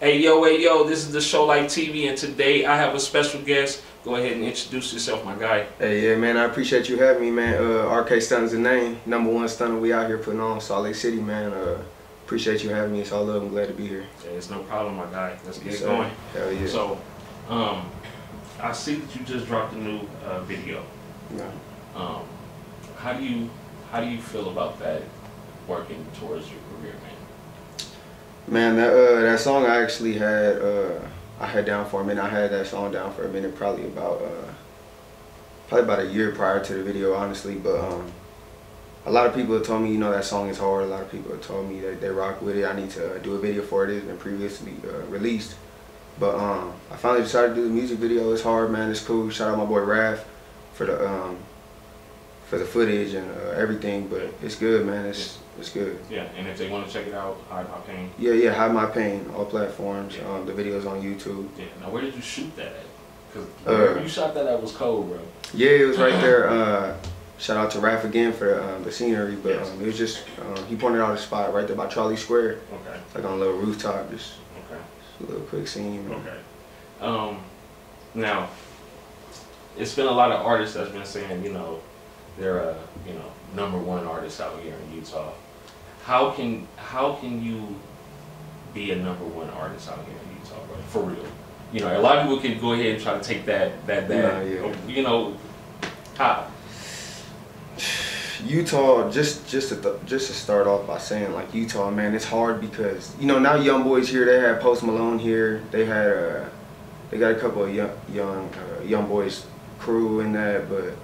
Hey yo, this is the Show Like TV, and today I have a special guest. Go ahead and introduce yourself, my guy. Hey, yeah, man, I appreciate you having me, man. RKstuntins the name, #1 stunner we out here putting on Salt Lake City, man. Appreciate you having me. It's all love. I'm glad to be here. Yeah, it's no problem, my guy. Let's get it Yes, going. Hell yeah. So, I see that you just dropped a new video. Yeah. How do you feel about that working towards your career, man? Man, that song I actually had I had down for a minute. I had that song down for a minute, probably about a year prior to the video, honestly. But a lot of people have told me, you know, that song is hard. A lot of people have told me that they rock with it. I need to do a video for it. It's been previously released. But I finally decided to do the music video. It's hard, man. It's cool. Shout out my boy Raph for the footage and everything. But it's good, man. It's good. Yeah, and if they want to check it out, Hide My Pain. Yeah, Hide My Pain, all platforms. Yeah. The video's on YouTube. Yeah. Now, where did you shoot that at? Because wherever you shot that at was cold, bro. Yeah, it was right there. Shout out to Raph again for the scenery, but yes. It was just he pointed out a spot right there by Charlie Square. Okay. Like on a little rooftop, just okay. A little quick scene. Man. Okay. Now, it's been a lot of artists that's been saying, you know, they're you know, #1 artist out here in Utah. How can you be a #1 artist out here in Utah, bro? For real. You know, a lot of people can go ahead and try to take that yeah. You know, how? Utah, just to start off by saying, like, Utah, man, it's hard because, you know, now young boys here, they had Post Malone here, they got a couple of young boys crew in that, but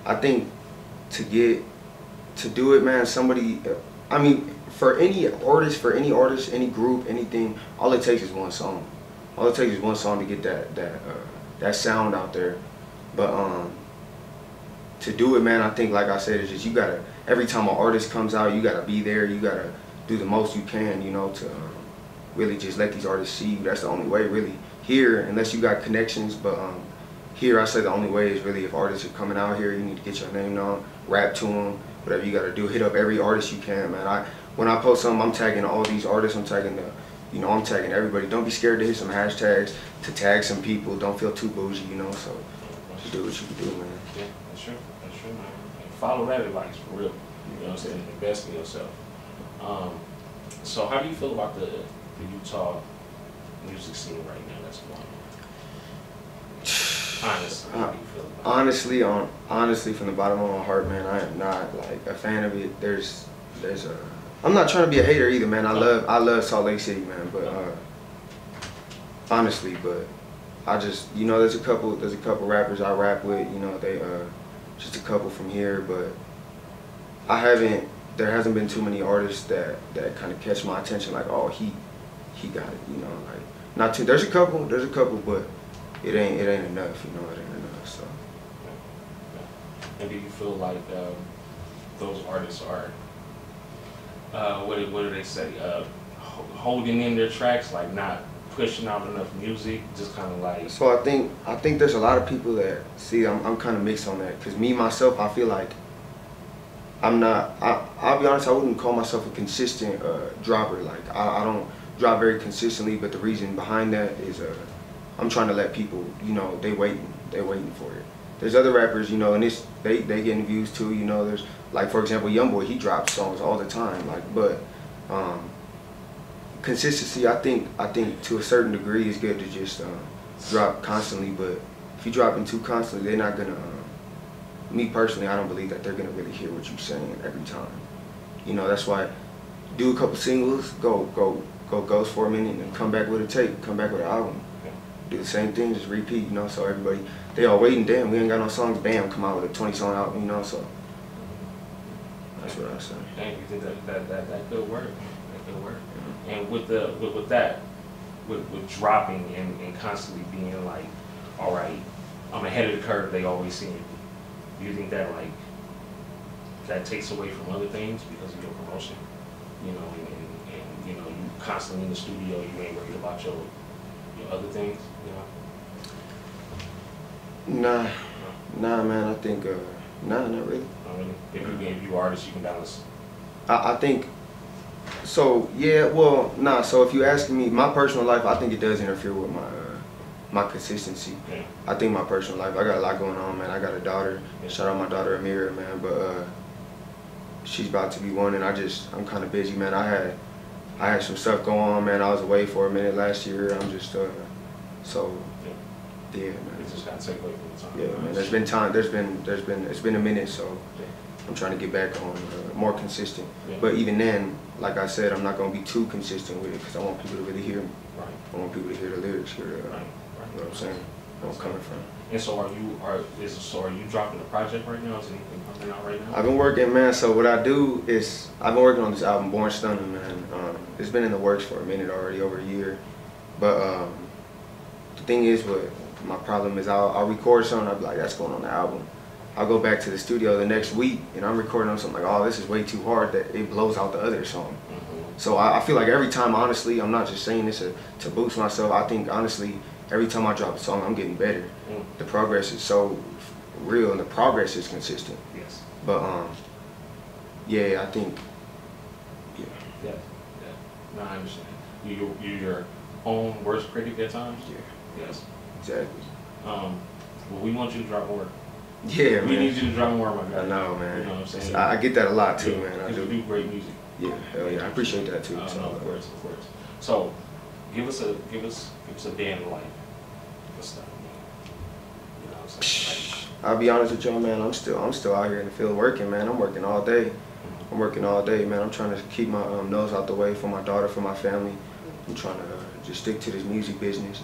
I think to do it, man, somebody, I mean, for any artist, any group, anything, all it takes is one song. All it takes is one song to get that sound out there. But to do it, man, I think, like I said, it's just you gotta, every time an artist comes out, you gotta be there. You gotta do the most you can, you know, to really just let these artists see you. That's the only way, really. Here, unless you got connections, but here I say the only way is really if artists are coming out here, you need to get your name known, rap to them, whatever you gotta do. Hit up every artist you can, man. When I post something, I'm tagging all these artists. I'm tagging I'm tagging everybody. Don't be scared to hit some hashtags, to tag some people. Don't feel too bougie, you know. So just do what you can do, man. Yeah, that's true. That's true, man. And follow that advice for real. You know what I'm saying? Invest in yourself. So how do you feel about the Utah music scene right now that's going on? Honestly, how do you feel about it? Honestly, from the bottom of my heart, man, I am not like a fan of it. I'm not trying to be a hater either, man. I love Salt Lake City, man. But honestly, but I just, you know, there's a couple rappers I rap with. You know, they just a couple from here, but there hasn't been too many artists that kind of catch my attention. Like, oh, he got it. You know, like not too. There's a couple, but it ain't enough. You know, it ain't enough. So. And do you feel like those artists are? What do they say? Holding in their tracks, like not pushing out enough music, just kind of like. So I think there's a lot of people that see. I'm kind of mixed on that, because me myself, I feel like I'm not. I'll be honest. I wouldn't call myself a consistent dropper. Like I don't drop very consistently. But the reason behind that is I'm trying to let people, you know, they're waiting for it. There's other rappers, you know, and they getting views too. You know, there's like, for example, YoungBoy, he drops songs all the time. Like, but consistency, I think to a certain degree is good to just drop constantly. But if you dropping too constantly, they're not gonna. Me personally, I don't believe that they're gonna really hear what you're saying every time. You know, that's why do a couple singles, go ghost for a minute, and come back with a tape, come back with an album. Do the same thing, just repeat, you know, so everybody, they all waiting, damn, we ain't got no songs, bam, come out with a 20-song album, you know, so that's what I say. And you think that could work? That could work. Yeah. And with dropping and constantly being like, all right, I'm ahead of the curve, they always see me. Do you think that like that takes away from other things because of your promotion? You know, and you know, you constantly in the studio, you ain't worried about your other things, you know? Nah, man. I think nah, not really. Not really. If you artists, you can balance. I think So yeah, well, nah. So if you ask me, my personal life, I think it does interfere with my consistency. Yeah. I think my personal life, I got a lot going on, man. I got a daughter. Yeah. Shout out my daughter Amira, man. But she's about to be one, and I'm kind of busy, man. I had some stuff going on, man. I was away for a minute last year. I'm just so yeah, man. You just gotta take away from the time. Yeah, man. There's been time. It's been a minute, so I'm trying to get back on more consistent. Yeah. But even then, like I said, I'm not gonna be too consistent with it because I want people to really hear me. Right. I want people to hear the lyrics, hear the, Right. you know what I'm saying, where I'm coming from. And so are you dropping a project right now? Is anything coming out right now? I've been working, man. So what I do is I've been working on this album, Born Stunning, man. It's been in the works for a minute already, over a year. But the thing is, what my problem is, I'll record something. I'll be like, that's going on the album. I'll go back to the studio the next week, and I'm recording on something like, oh, this is way too hard, that it blows out the other song. So I feel like every time, honestly, I'm not just saying this to boost myself. I think, honestly, every time I drop a song, I'm getting better. The progress is so real, and the progress is consistent. Yes. But, yeah, I think, yeah. Yeah. No, I understand. You're your own worst critic at times? Yeah. Yes. Exactly. Well, we want you to drop more. Yeah, man. We need you to drop more, my guy. I know, man. You know what I'm saying? I get that a lot, too, man. I You do. do great music. Yeah, hell yeah. I appreciate that, too. No, So, of course. So, give us a day in the life. What's that? You know what I'm saying? I'll be honest with y'all, man. I'm still out here in the field working, man. I'm working all day. I'm working all day, man. I'm trying to keep my nose out the way for my daughter, for my family. I'm trying to just stick to this music business.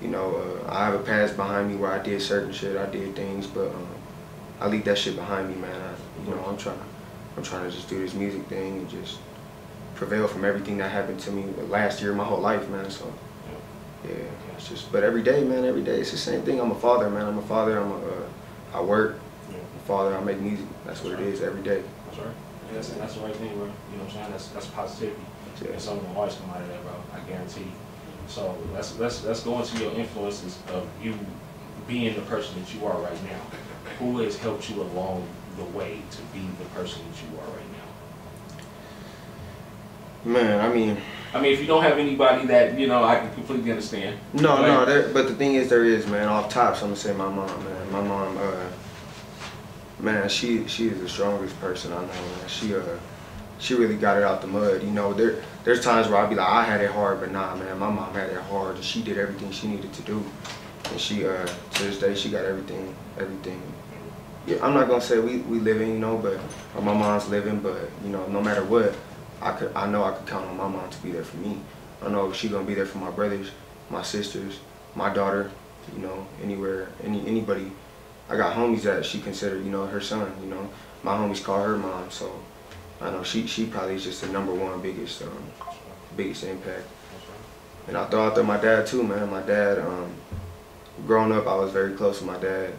You know, I have a past behind me where I did certain shit, I did things, but I leave that shit behind me, man. I'm trying to just do this music thing and just prevail from everything that happened to me last year, my whole life, man. So, yeah, it's just, but every day, man, every day, it's the same thing. I'm a father, man. I'm a father. I work. I'm a father. I make music. That's what it is every day. That's right. That's the right thing, bro. You know what I'm saying? That's positivity. Yeah. And something will always come out of that, bro. I guarantee you. So let's go into your influences of you being the person that you are right now. Who has helped you along the way to be the person that you are right now? Man, I mean, if you don't have anybody that, you know, I can completely understand. No, but the thing is, there is, man. Off top, so I'm gonna say my mom, man. My mom, man, she is the strongest person I know, man. She really got it out the mud. You know, there's times where I'll be like, I had it hard, but nah, man, my mom had it hard, and she did everything she needed to do. And she, to this day, she got everything. Yeah, I'm not gonna say we living, you know, but or my mom's living, but you know, no matter what, I know I could count on my mom to be there for me. I know she gonna be there for my brothers, my sisters, my daughter, you know, anywhere, anybody. I got homies that she considered, you know, her son, you know. My homies call her mom, so I know she probably is just the #1 biggest impact. And I throw out there my dad too, man. My dad, growing up, I was very close to my dad.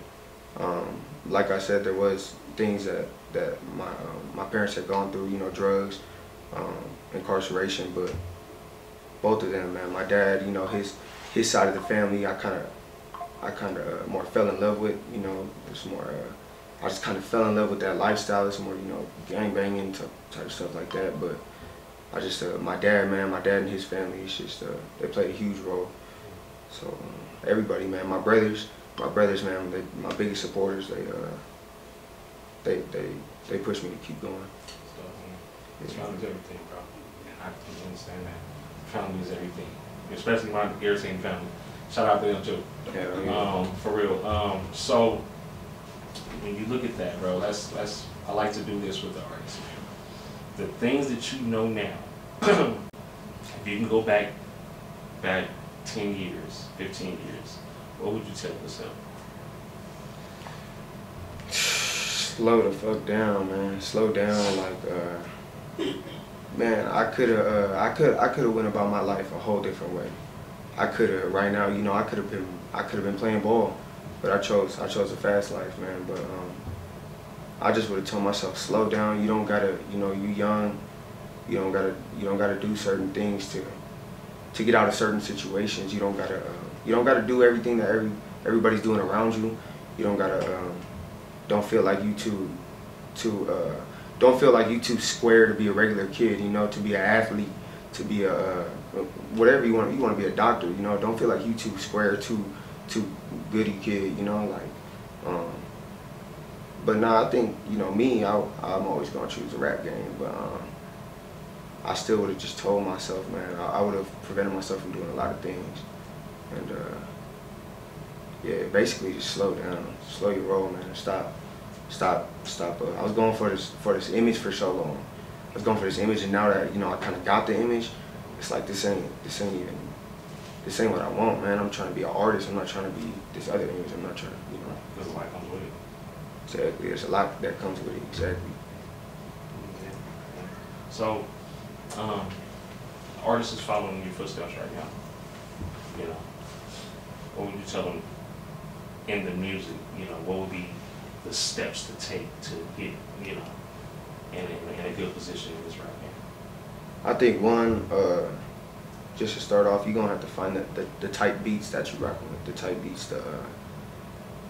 Like I said, there was things that my parents had gone through, you know, drugs, incarceration, but both of them, man. My dad, you know, his side of the family, I kind of more fell in love with, you know. It's more, I just kind of fell in love with that lifestyle. It's more, you know, gang banging type of stuff like that. But I just, my dad, man, my dad and his family, it's just, they played a huge role. So everybody, man, my brothers, man, my biggest supporters. They push me to keep going. Family is everything, bro. I can understand that. Family is everything, especially my irritating family. Shout out to them too. Yeah, for real. So when you look at that, bro, I like to do this with the artists, man. The things that you know now, if you can go back 10 years, 15 years, what would you tell yourself? Slow the fuck down, man. Slow down, like, man, I could have went about my life a whole different way. I could have, right now, you know, I could have been playing ball, but I chose a fast life, man. But I just would have told myself, slow down. You don't gotta, you know, you young. You don't gotta do certain things to get out of certain situations. You don't gotta do everything that everybody's doing around you. You don't gotta don't feel like you too don't feel like you too square to be a regular kid, you know, to be an athlete, to be a whatever you want to be a doctor, you know. Don't feel like you too square, too goody kid, you know, like. But nah, I think, you know, me, I'm always gonna choose a rap game, but I still would have just told myself, man, I would have prevented myself from doing a lot of things, and yeah, basically just slow down, slow your roll, man, stop. I was going for this image for so long. I was going for this image, and now that, you know, I kind of got the image, it's like this ain't what I want, man. I'm trying to be an artist. I'm not trying to be this other image. I'm not trying to, you know. There's a lot comes with it. Exactly. There's a lot that comes with it. Exactly. Yeah. So, artist is following your footsteps right now. You know, what would you tell them in the music? You know, what would be the steps to take to get, you know, in a good position in this rap game? I think one, just to start off, you're gonna have to find the type beats that you rocking with. The type beats,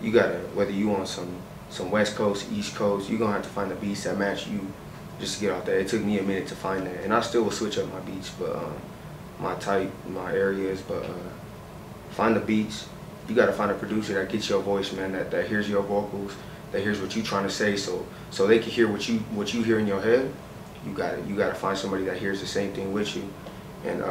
you gotta, whether you want some West Coast, East Coast, you're gonna have to find the beats that match you just to get out there. It took me a minute to find that, and I still will switch up my beats, but my type, my areas, but find the beats. You gotta find a producer that gets your voice, man, that hears your vocals, that hears what you're trying to say, so they can hear what you hear in your head. You gotta find somebody that hears the same thing with you. And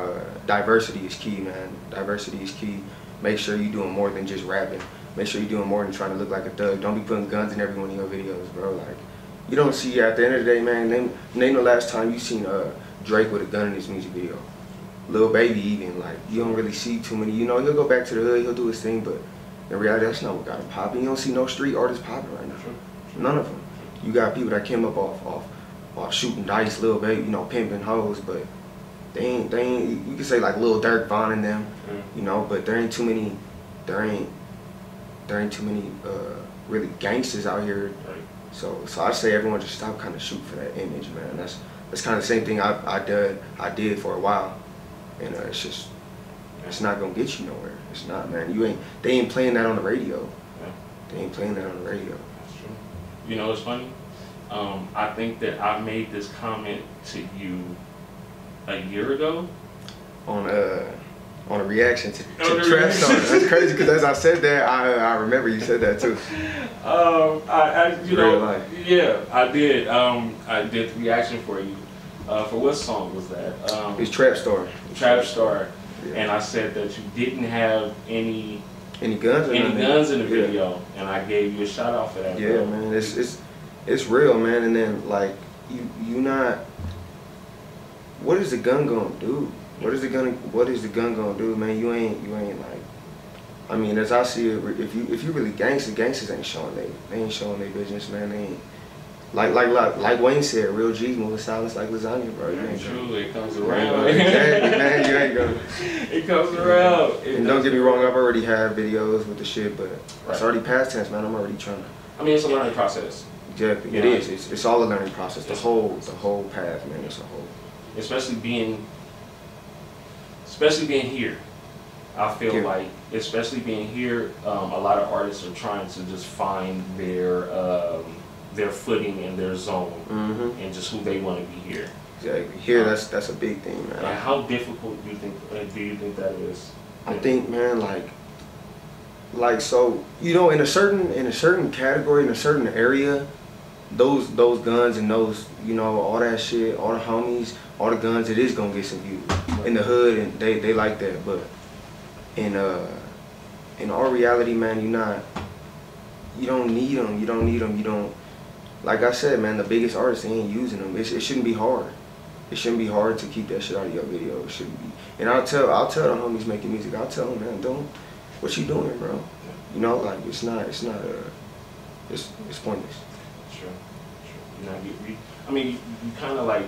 diversity is key, man. Diversity is key. Make sure you're doing more than just rapping. Make sure you're doing more than trying to look like a thug. Don't be putting guns in every one of your videos, bro. Like, you don't see, at the end of the day, man, name the last time you seen Drake with a gun in his music video. Lil Baby even, like, you don't really see too many. You know, he'll go back to the hood, he'll do his thing, but in reality, that's not what got him popping. You don't see no street artists popping right now. None of them. You got people that came up off shooting dice, Lil Baby, you know, pimping hoes, but they ain't, you can say like Lil Durk, Von and them, you know, but there ain't too many really gangsters out here. So I say everyone just stop kind of shooting for that image, man. That's kind of the same thing I did for a while, and it's not gonna get you nowhere. It's not, man. They ain't playing that on the radio. They ain't playing that on the radio. That's true. You know, it's funny. I think that I made this comment to you a year ago on a reaction to Trap Star. That's crazy, because as I said that, I remember you said that too. You know, yeah, I did. I did the reaction for you. For what song was that? It's Trap Star. Trap Star. Yeah. And I said that you didn't have any guns in the video, and I gave you a shout out for that. Yeah, bro. Man, it's real, man. And then like you not. What is the gun gonna do? What is the gun gonna do, man? You ain't like. I mean, as I see it, if you really gangsters ain't showing their business, man. They ain't. Like Wayne said, real G's moving silence like lasagna, bro. You ain't true, it comes around. Exactly, man. You ain't gonna. It comes around. And don't get me wrong, I've already had videos with the shit, but it's already past tense, man. I'm already trying to. I mean, it's a learning process. Exactly, it is. It's all a learning process. The whole path, man. It's a whole. Especially being here. I feel like, especially being here, a lot of artists are trying to just find their footing and their zone, and just who they want to be here. Exactly. Here, that's a big thing, man. And how difficult do you think that is? I think, man, like so, you know, in a certain category, in a certain area, those guns and those, you know, all that shit, all the homies, all the guns, it is gonna get some views in the hood, and they like that. But in our reality, man, you don't need them. You don't. Like I said, man, the biggest artists, they ain't using them. It shouldn't be hard. It shouldn't be hard to keep that shit out of your video. It shouldn't be. And I'll tell the homies making music, I'll tell them, man, what you doing, bro? You know, like it's pointless. Sure. You know, I mean, you kind of like,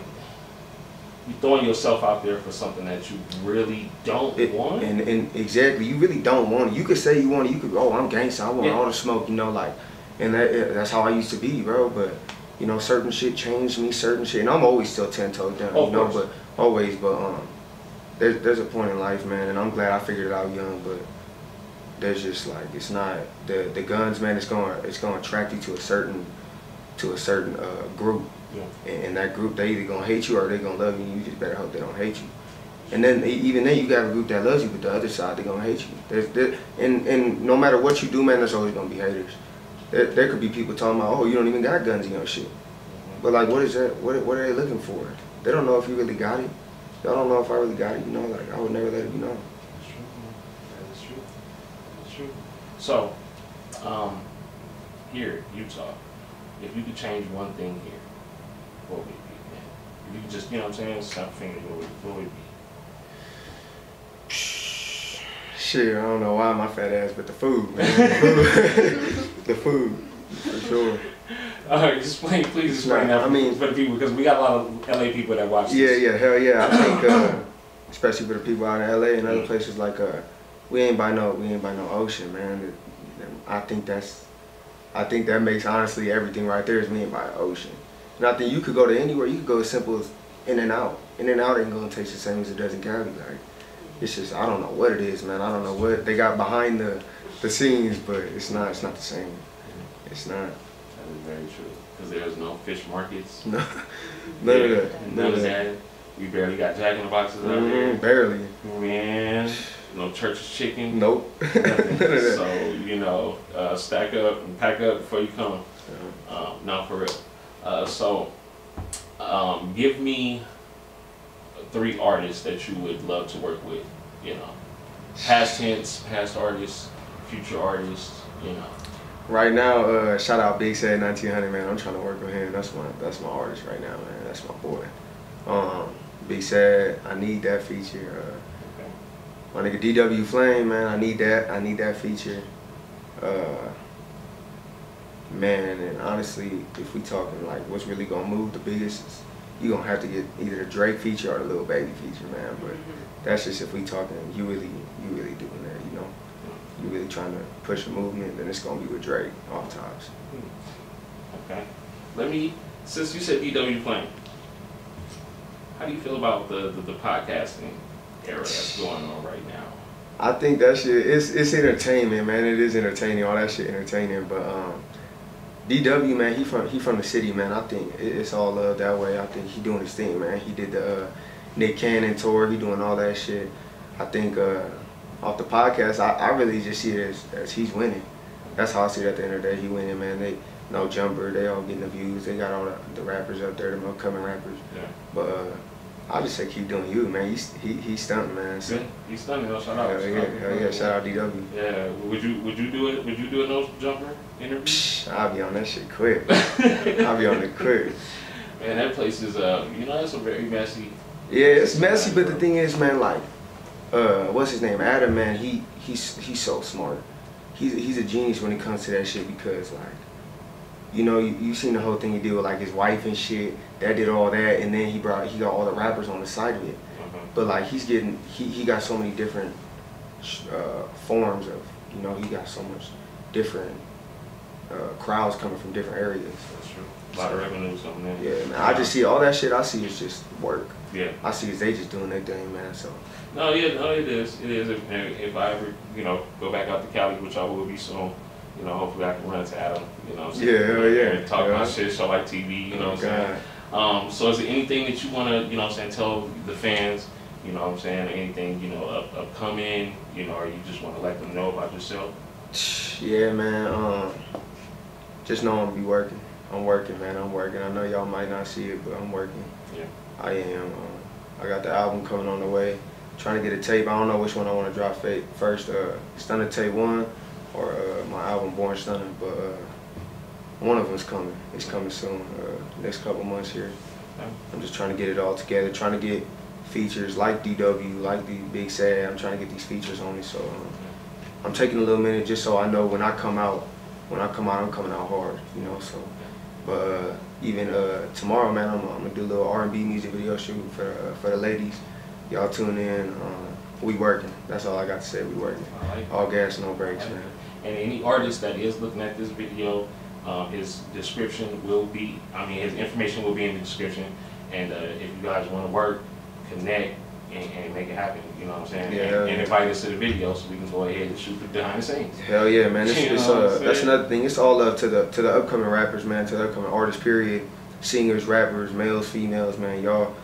you're throwing yourself out there for something that you really don't want. And exactly, you really don't want it. You could say you want it. You could, oh, I'm gangsta, I want all the smoke, you know, like. And that's how I used to be, bro. But you know, certain shit changed me, and I'm always still 10 toes down, you know. But always, there's a point in life, man, and I'm glad I figured it out young. But there's just like, it's not the guns, man. It's gonna attract you to a certain group, Yeah. And that group, they either gonna hate you or they gonna love you. You just better hope they don't hate you. And then even then, you got a group that loves you, but the other side, they gonna hate you. And no matter what you do, man, there's always gonna be haters. There could be people talking about, oh, you don't even got guns in your shit. But like, what is that? What are they looking for? They don't know if you really got it. Y'all don't know if I really got it. You know, like I would never let it be known. That's true, man. That is true. That's true. So, here, Utah, if you could change one thing here, what would it be, man? If you could just, you know what I'm saying, snap a finger, what would it be? Shit, I don't know why my fat ass, but the food, man. The food, for sure. Explain, please explain that for the people, because we got a lot of LA people that watch this. Yeah, hell yeah. I think, especially for the people out in LA and other places, like we ain't by no ocean, man. I think that makes honestly everything right there is we ain't by the ocean. And I think you could go to anywhere. You could go as simple as In-N-Out. In-N-Out ain't gonna taste the same as it does in Cali. Like, it's just, I don't know what it is, man. I don't know what they got behind the scenes, but it's not the same. It's not. That is very true. Because there's no fish markets. No, none of that. None of that. We barely got Jack in the Boxes out there. Barely. Man, no Church's chicken. Nope. Nothing. So, you know, stack up and pack up before you come. No, for real. Give me 3 artists that you would love to work with, you know. Past tense, past artists, future artists, you know. Right now, shout out Big Sad 1900, man. I'm trying to work with him. That's my artist right now, man. That's my boy. Big Sad, I need that feature. My nigga DW Flame, man, I need that feature. Man, and honestly, if we talking like what's really gonna move the biggest, you gonna have to get either the Drake feature or the Lil Baby feature, man. But that's just if we talking, you really doing that, you know. You really trying to push a movement, then it's gonna be with Drake off tops. Okay. Since you said DW Flame, how do you feel about the podcasting era that's going on right now? I think that shit, it's entertainment, man. It is entertaining, all that shit entertaining, but DW, man, he from the city, man. I think it's all love that way. I think he doing his thing, man. He did the Nick Cannon tour. He doing all that shit. I think off the podcast, I really just see it as he's winning. That's how I see it at the end of the day. He winning, man. They no jumper. They all getting the views. They got all the rappers up there, the upcoming rappers. Yeah. But I just say keep doing you, man. He's stunting, man. So. Yeah, he's stunting. Shout out. Hell yeah, shout out DW. Yeah. Would you do it? Would you do a no jumper interview? I'll be on that shit quick. I'll be on it quick. Man, that place is you know, it's a very messy. Yeah, it's messy, but the thing is, man, like, what's his name? Adam, man. He's so smart. He's a genius when it comes to that shit because, like, you know, you seen the whole thing he did with like his wife and shit. That did all that, and then he got all the rappers on the side of it. But like he got so many different forms of, you know, he got so much different crowds coming from different areas. That's true. A lot of revenue, something there. Yeah, man. I just see all that shit. I see it's just work. Yeah. I see they just doing their thing, man. So. No, yeah, no, it is. It is. If I ever, you know, go back out to Cali, which I will be soon. You know, hopefully I can run to Adam, you know what I'm saying? Yeah. And talk about shit, show like TV, you know what I'm saying? So is there anything that you want to, you know what I'm saying, tell the fans, you know what I'm saying, or anything, you know, upcoming, you know, or you just want to let them know about yourself? Yeah, man, just know I'm gonna be working. I'm working, man, I'm working. I know y'all might not see it, but I'm working. Yeah. I am. I got the album coming on the way. Trying to get a tape. I don't know which one I want to drop first, Stuntin' Tape 1. Or my album Born Stunning, but one of them's coming. It's coming soon, next couple months here. I'm just trying to get it all together, trying to get features like DW, like the Big Sad. I'm trying to get these features on it, so I'm taking a little minute just so I know when I come out, I'm coming out hard, you know. So, but even tomorrow, man, I'm gonna do a little R&B music video shoot for the ladies. Y'all tune in. We working. That's all I got to say. We working. All gas, no brakes, man. And any artist that is looking at this video, his description will be, his information will be in the description. And if you guys want to work, connect, and make it happen, you know what I'm saying? Yeah, and invite us to the video so we can go ahead and shoot the behind the scenes. Hell yeah, man. That's another thing. It's all up to the upcoming rappers, man, to the upcoming artists, period. singers, rappers, males, females, man. Y'all,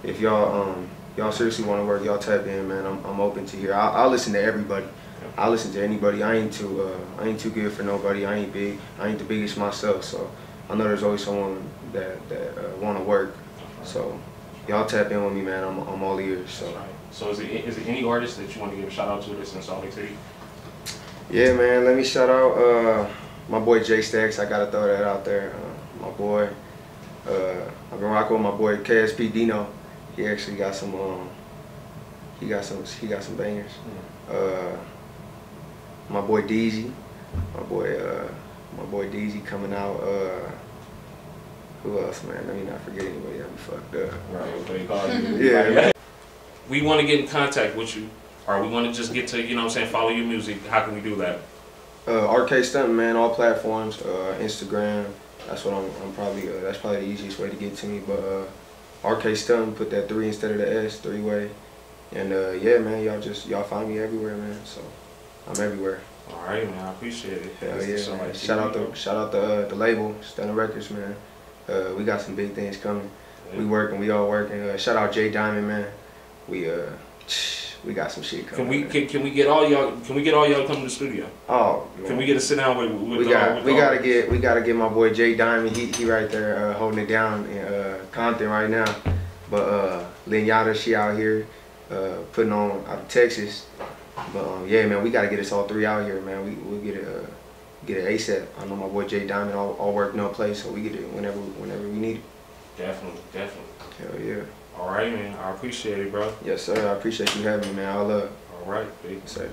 if y'all seriously want to work, y'all tap in, man. I'm open to hear. I'll listen to everybody. I listen to anybody. I ain't too good for nobody. I ain't big. I ain't the biggest myself. So I know there's always someone that want to work. So y'all tap in with me, man. I'm all ears. So. Right. So is it any artist that you want to give a shout out to that's in Salt Lake City? Yeah, man. Let me shout out my boy J Stacks. I gotta throw that out there. My boy. I've been rocking with my boy KSP Dino. He actually got some. He got some bangers. My boy DZ. My boy DZ coming out. Who else, man? Let me not forget anybody. I'll be fucked up. Right. What you call it? Yeah. We want to get in contact with you, or we want to just get to, you know what I'm saying, follow your music. How can we do that? RKstuntins, man, all platforms, Instagram. That's what I'm probably. That's probably the easiest way to get to me. But RKstuntins, put that 3 instead of the S, 3-way. And yeah, man, y'all find me everywhere, man. So I'm everywhere. All right, man. I appreciate it. Hell yeah, man. Shout out the label, Stuntin' Records, man. We got some big things coming. Yeah. We all working. Shout out Jay Diamond, man. We got some shit coming. Can we get all y'all to come to the studio? Oh, can we get a sit down with we gotta get my boy Jay Diamond. He right there holding it down in Compton right now. But Linyata, she out here putting on out of Texas. But yeah, man, we gotta get us all 3 out here, man. We'll get it ASAP. I know my boy Jay Diamond all work no play, so we get it whenever we need it. Definitely. Hell yeah. All right, man. I appreciate it, bro. Yes, sir. I appreciate you having me, man. All love. All right, big. Yes, sir.